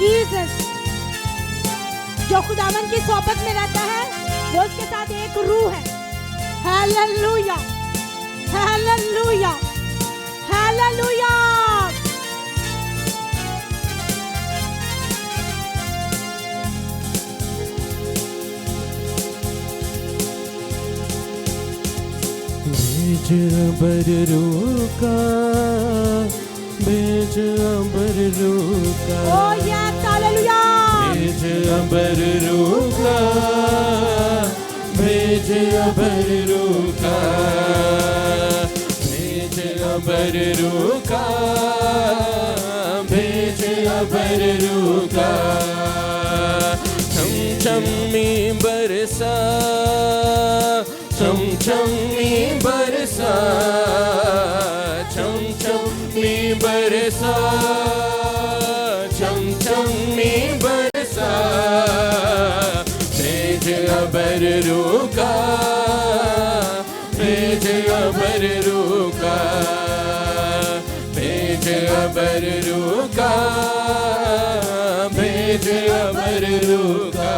Jesus. जो खुदावन की सोबत में रहता है वो उसके साथ एक रूह है। Hallelujah, hallelujah, hallelujah. बीज अबर रूका, बीज अबर रूका, ओह यस, हालेलुया। बीज अबर रूका, बीज अबर रूका, बीज अबर रूका, बीज अबर रूका। चमचमी बरसा, चमचमी बरसा, चमचमी बरसा, चमचमी बरसा। बीज अबर रूका, बीज अबर रूका, बीज अबर रूका, बीज अबर रूका।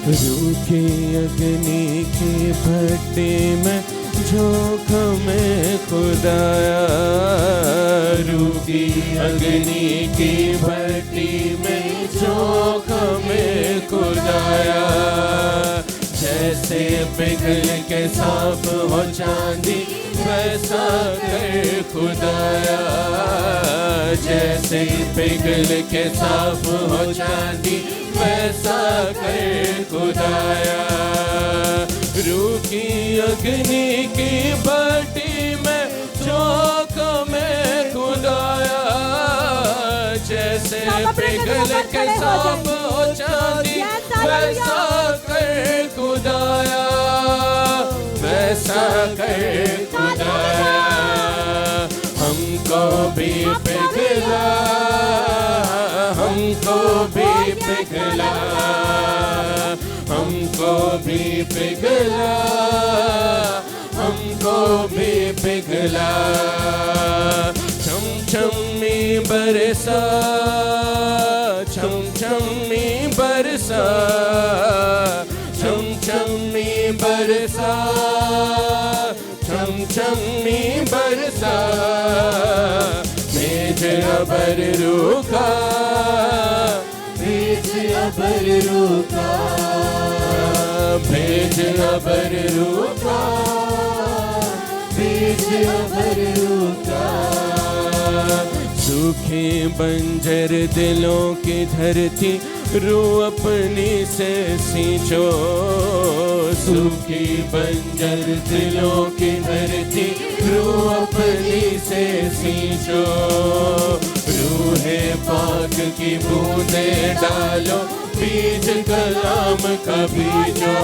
रूखी अग्नि की भट्टी में झोंक में खुदाया, रूखी अग्नि की भट्टी में झोंक में खुदाया। जैसे पिघल के साफ हो चांदी वैसा कर खुदाया, जैसे पिघल के साफ हो चांदी वैसा कर खुदाया। रूखी अग्नि की भट्टी में झोंक में खुदाया, जैसे पिघल के साफ हो चांदी वैसा कर खुदाया, वैसा कर खुदाया। हमको भी पिघला, हमको भी पिघला, हमको भी पिघला, हमको भी पिघला। चमचमी बरसा, चमचमी बरसा, चमचमी बरसा, चमचमी बरसा। बीज अबर रूका, बीज अबर रूका, बीज अबर रूका, बीज अबर रूका। सूखी बंजर दिलों की धरती रूह अपनी से सींचो, सूखी बंजर दिलों की धरती रूह अपनी से सींचो। रूहे पाक की बूंदें डालो, बीज कलाम का बीजो,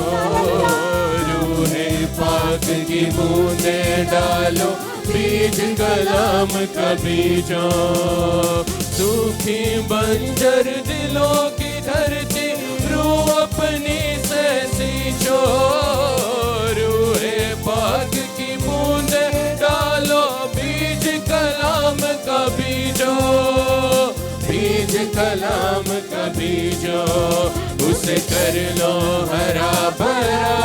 रूहे पाक की बूंदें डालो, बीज कलाम का बीजो। सूखी बंजर दिलों की धरती रूह अपनी से सींचो, रूहे पाक की बूंदें डालो, बीज कलाम का बीजो, बीज कलाम का बीजो। उसे कर लो हरा भरा,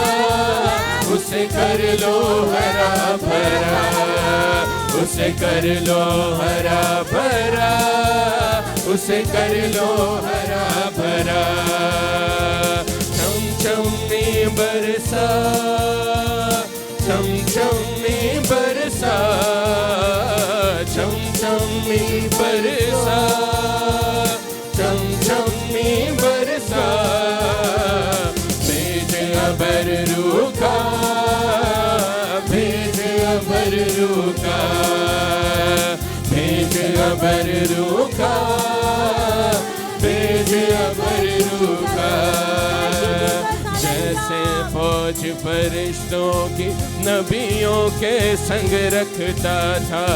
उसे कर लो हरा भरा, उसे कर लो हरा भरा, उसे कर लो हरा भरा। चमचमी बरसा, चमचमी बरसा, चमचमी बरसा, चमचमी बरसा। बीज अबर रूका, बीज अबर रूका, बीज अबर रूका, बीज अबर रूका। जैसे फौज फरिश्तों की नबियों के संग रखता था,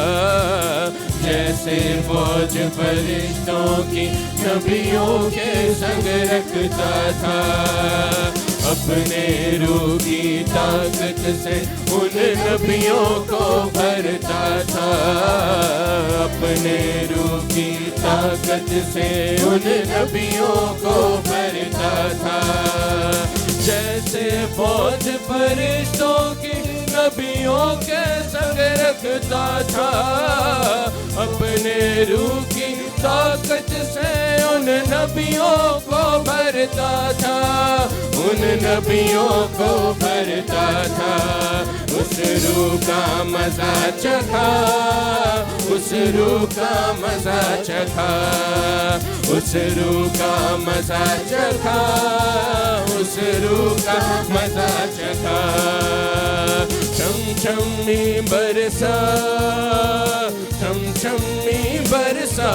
जैसे फौज फरिश्तों की नबियों के संग रखता था। अपने रूह की ताकत से उन नबियों को भरता था, अपने रूह की ताकत से उन नबियों को भरता था। जैसे फौज फरिश्तों की नबियों के संग रखता था, अपने रूह की ताकत से उन नबियों को भरता था, उन नबियों को भरता था। उस रूह का मजा चखा, उस रूह का मजा चखा, उस रूह का मजा चखा, उस रूह का मजा चखा। चमचमी बरसा, चमचमी बरसा,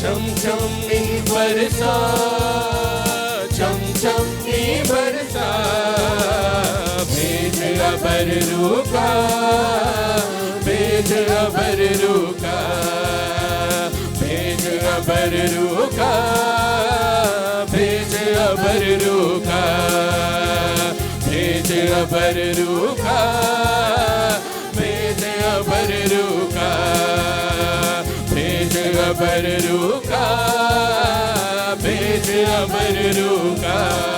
चमचमी बरसा, चमचमी बरसा। भेज अबर रूह का, भेज अबर रूह का, भेज अबर रूह का, भेज अबर रूह का, भेज अबर रूह का, भेज अबर रूह का, भेज अबर रूह का, भेज अबर रूह का।